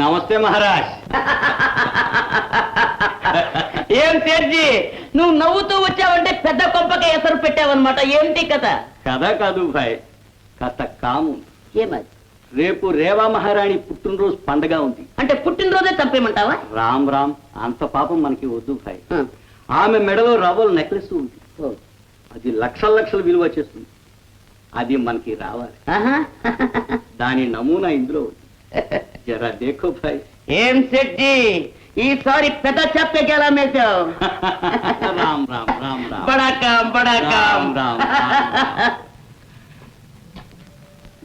నమస్తే మహారాజ్. ఏం సేర్జీ, నువ్వు నవ్వుతూ వచ్చావంటే పెద్ద కొంపకి ఎసరు పెట్టావన్నమాట. ఏమిటి కథ? కథ కాదు భాయ్, కథ కాము. ఏమది? రేపు రేవా మహారాణి పుట్టినరోజు పండగ ఉంది. అంటే పుట్టినరోజే చంపేయమంటావా? రామ్ రామ్, అంత పాపం మనకి వద్దు భాయ్. ఆమె మెడలో రవ్వల నెక్లెస్ ఉంది, అది లక్షల లక్షలు విలువ చేస్తుంది. అది మనకి రావాలి. దాని నమూనా ఇందులో ఉంది. జరా దేఖో భాయ్. ఏం సెట్జీ, ఈసారి పెద్ద చెప్పేకేలా మేసావు. రామ్ రామ్ రామ్ రామ్. బడాకాం బడాకాం. Ram Ram.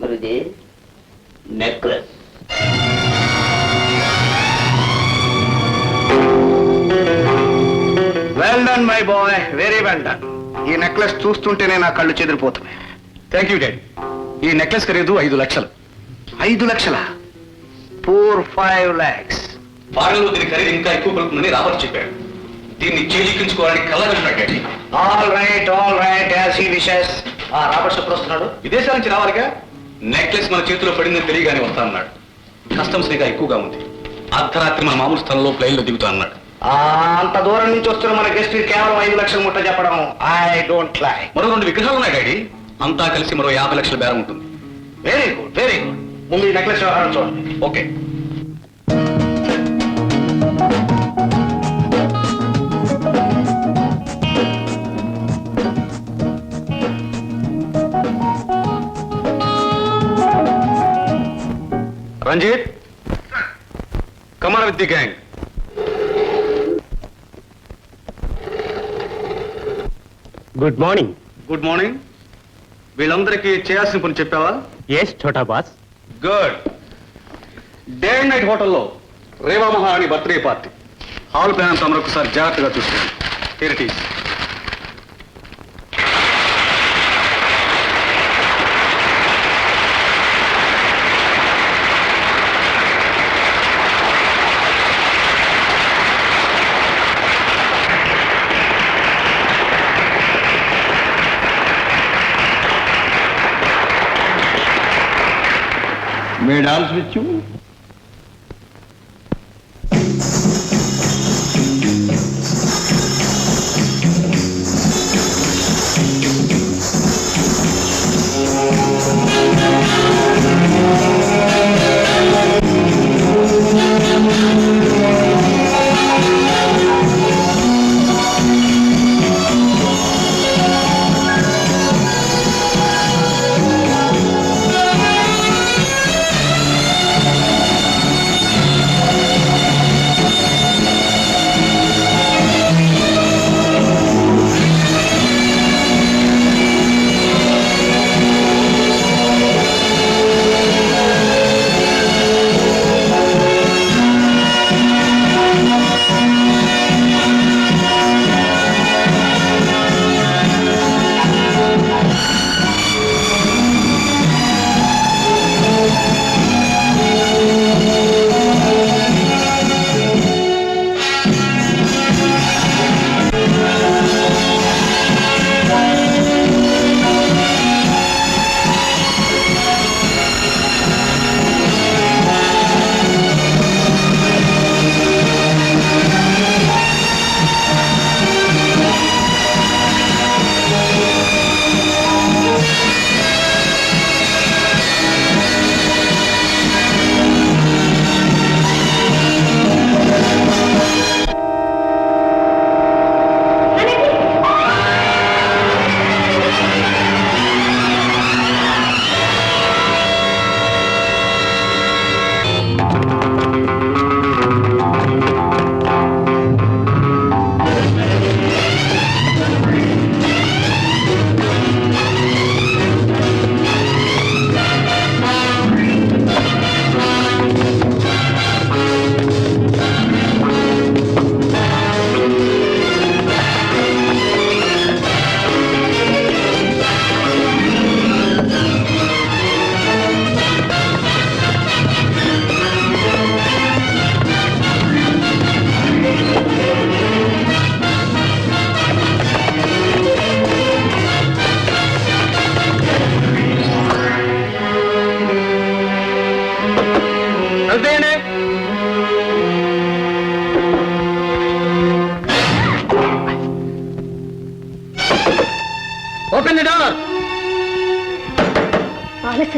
Guruji, necklace. Well done my boy, very well done. ఈ నెక్లెస్ చూస్తుంటేనే నా కళ్ళు చెదిరిపోతున్నాయి. Thank you daddy. ఈ నెక్లెస్ ఖరీదు 5 లక్షలు. 5 లక్షల? Poor 5 lakhs. ఫారెన్లో దీని ఖరీదు ఇంకా ఎక్కువ పలుకుతుందని రాబర్ట్ చెప్పాడు. దీన్ని చేజిక్కించుకోవాలని కళ్ళగంటున్నాడు daddy. All right, as he wishes. Robert ఎప్పుడు వస్తున్నాడు? విదేశాల నుంచి రావాలిగా. నెక్లెస్ మన చేతిలో పడిందని తెలియగానే వస్తానన్నాడు. కస్టమ్స్ ఇంకా ఎక్కువగా ఉంది. అర్ధరాత్రి మన మామూలు స్థలంలో ప్లేన్ లో దిగుతా అన్నాడు. అంత దూరం నుంచి వస్తున్న మన గెస్ట్ కేవలం 5 లక్షలు ముట్ట చెప్పడం ఐ డోంట్ లైక్. మరో 2 విగ్రహాలు ఉన్నాయి డాడీ. అంతా కలిసి మరో 50 లక్షల బేరం ఉంటుంది. Very good, very good. ముందు ఈ నెక్లెస్ వ్యవహారం చూడండి. Okay. Ranjith, come on with the gang. Good morning. Good morning. వీళ్ళందరికీ చేయాల్సిన పని చెప్పావా? ఎస్ ఛోటా boss. Good. Day and night హోటల్లో రేవా మహారాణి బర్త్డే పార్టీ. హాల్ ప్లాన్ అంతా మరొకసారి జాగ్రత్తగా చూసుకోండి. Here it is. May I dance with you?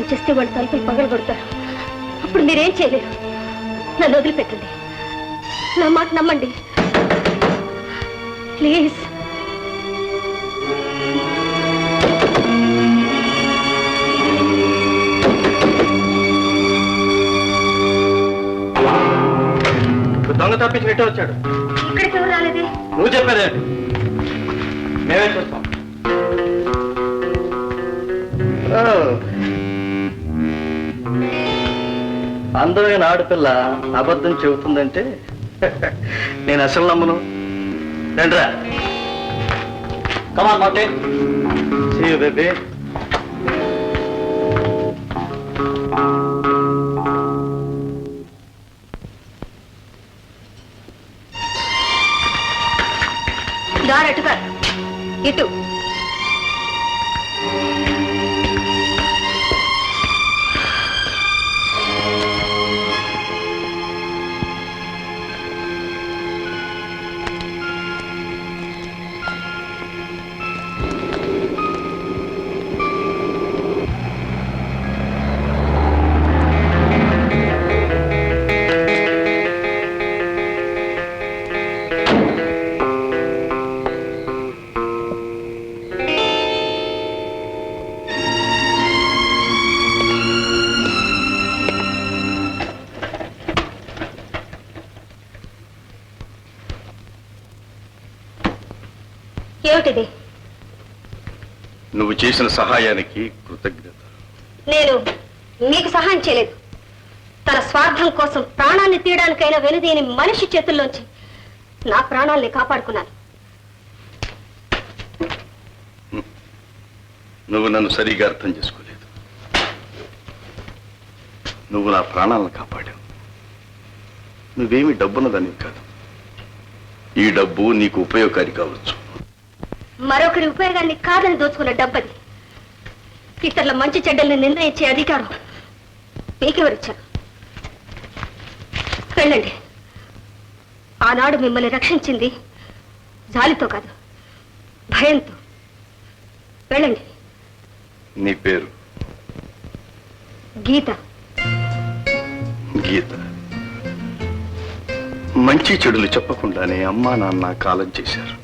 చేస్తే వాళ్ళు తలుపులు పగలు కొడతారు. అప్పుడు మీరేం చేయలేరు. నన్ను వదిలిపెట్టండి. నా మాట నమ్మండి ప్లీజ్. దొంగ తప్పించినట్టే వచ్చాడు. ఇక్కడికి ఎవరు రాలేదే? నువ్వు చెప్పేదేంటి? మేమే చూస్తాం. అందమైన ఆడపిల్ల అబద్ధం చెబుతుందంటే నేను అసలు నమ్మను. రండ్రా. Come on Martin. See you baby. దారటుగా ఇటు. ఏమిటిది? నువ్వు చేసిన సహాయానికి కృతజ్ఞత. నేను మీకు సహాయం చేయలేదు. తన స్వార్థం కోసం ప్రాణాన్ని తీయడానికైనా వెనుదీని మనిషి చేతుల్లోంచి నా ప్రాణాల్ని కాపాడుకున్నాను. నువ్వు నన్ను సరిగా అర్థం చేసుకోలేదు. నువ్వు నా ప్రాణాలను కాపాడావు. నువ్వేమి డబ్బున్నదని కాదు. ఈ డబ్బు నీకు ఉపయోగకారి కావచ్చు. మరొకరి ఉపయోగాన్ని కాదని దోచుకున్న డబ్బది. ఇతరుల మంచి చెడ్డల్ని నిర్ణయించే అధికారం మీకెవరిచ్చారు? వెళ్ళండి. ఆనాడు మిమ్మల్ని రక్షించింది జాలితో కాదు, భయంతో. వెళ్ళండి. నీ పేరు? గీత. గీత. మంచి చెడులు చెప్పకుండానే అమ్మా నాన్న కాలం చేశారు.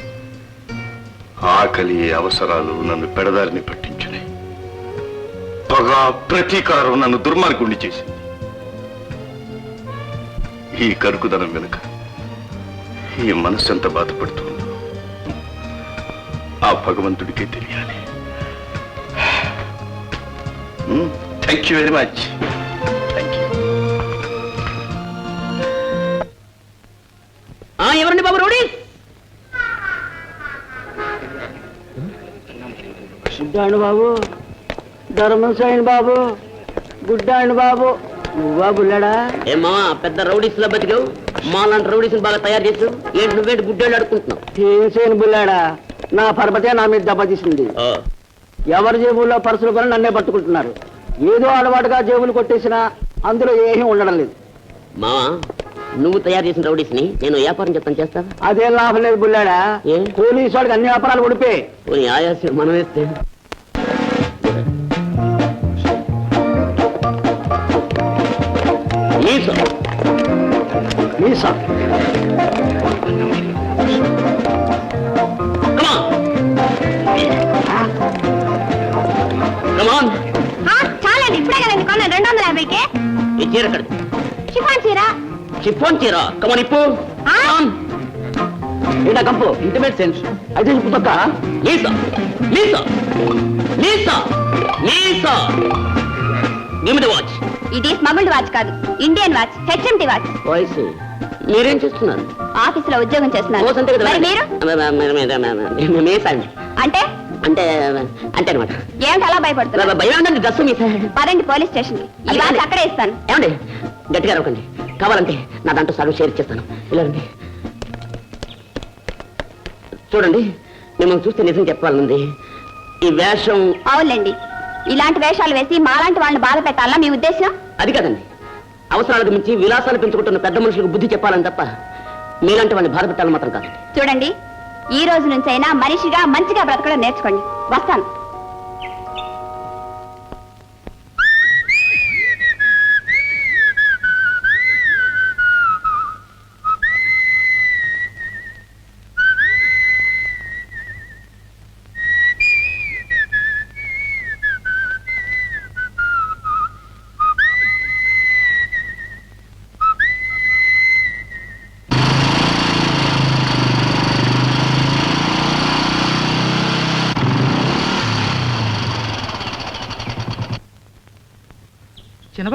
ఆకలి అవసరాలు నన్ను పెడదారిని పట్టించినాయి. పగ ప్రతీకారం నన్ను దుర్మార్గుణ్ణి చేసింది. ఈ కరుకుదనం వెనుక ఈ మనసు ఎంత బాధపడుతుందో ఆ భగవంతుడికే తెలియాలి. Thank you very much. Thank you. ఎవరండి బాబు రౌడీ? గుడ్డాను బాబు, ధర్మసాయిని బాబు, గుడ్డాను బాబు. నువ్వా బుల్లడా? ఏమా పెద్ద రౌడీస్ లో బతికావు. మాలాంటి రౌడీస్ బాగా తయారు చేసు. ఏంటి నువ్వేంటి గుడ్డేళ్ళు అడుకుంటున్నావు? ఏం చేయను బుల్లాడా, నా పరపతే నా మీద దెబ్బతీసింది. ఎవరి జేబుల్లో పర్సులు కొని నన్నే పట్టుకుంటున్నారు. ఏదో అలవాటుగా జేబులు కొట్టేసినా అందులో ఏమీ ఉండడం లేదు. మావా, నువ్వు తయారు చేసిన రౌడీస్ ని నేను వ్యాపారం చెప్తాను, చేస్తావా? అదేం లాభం లేదు బుల్లాడా. పోలీసు వాడికి అన్ని వ్యాపారాలు ఉడిపే. ఆయాసం మనం వేస్తే చాలండి, ఇప్పుడే కదండి కొన్న 250కే. ఈ చీర కడు. షిఫాన్ చీర. షిఫాన్ చీర. కమాన్ ఇప్పు. ఏంటా కంపు? ఇంటిమేట్ సెన్స్ అయితే ఇప్పుడు తక్క. మీసా మీసా మీసా మీసా. Give me the watch. ఇది స్మగుల్డ్ వాచ్ కాదు, Indian watch, HMT watch. Voice. మీరేం చేస్తున్నారు? ఆఫీసులో ఉద్యోగం చేస్తున్నాను. మరి మీరు? మీసండి. అంటే అంటే అంటే అనమాట. ఏమిటి అలా భయపడుతున్నారు? భయం ఉందండి. దస్సు మీసా. పదండి పోలీస్ స్టేషన్ కి. ఈ వాచ్ అక్కడే ఇస్తాను. ఏమండి గట్టిగా అరవకండి. కావాలంటే నా దాంట్లో సగం షేర్ ఇచ్చేస్తాను. ఇలా రండి. చూడండి, మిమ్మల్ని చూస్తే నిజం చెప్పాలనుంది. ఈ వేషం. అవునండి, ఇలాంటి వేషాలు వేసి మాలాంటి వాళ్ళని బాధ పెట్టాలా మీ ఉద్దేశం? అది కాదండి. అవసరాలకు మించి విలాసాలు పెంచుకుంటున్న పెద్ద మనుషులకు బుద్ధి చెప్పాలని తప్ప మీలాంటి వాళ్ళని బాధ పెట్టాలని మాత్రం కాదండి. చూడండి, ఈ రోజు నుంచి అయినా మనిషిగా మంచిగా బ్రతకడం నేర్చుకోండి. వస్తాను.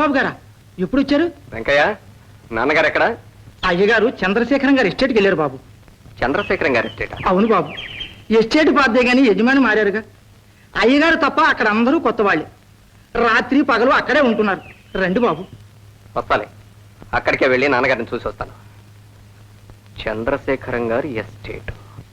బాబు గారా ఎప్పుడు వచ్చారు? వెంకయ్య, నాన్నగారు ఎక్కడ? అయ్యగారు చంద్రశేఖరం గారు ఎస్టేట్కి వెళ్ళారు బాబు. చంద్రశేఖరం గారి ఎస్టేట్? అవును బాబు, ఎస్టేట్ బాధ్యత గాని యజమాని మారారుగా. అయ్యగారు తప్ప అక్కడ అందరూ కొత్త వాళ్ళే. రాత్రి పగలు అక్కడే ఉంటున్నారు. రండి బాబు. వస్తాలే, అక్కడికే వెళ్ళి నాన్నగారిని చూసి వస్తాను. చంద్రశేఖరం గారి ఎస్టేట్.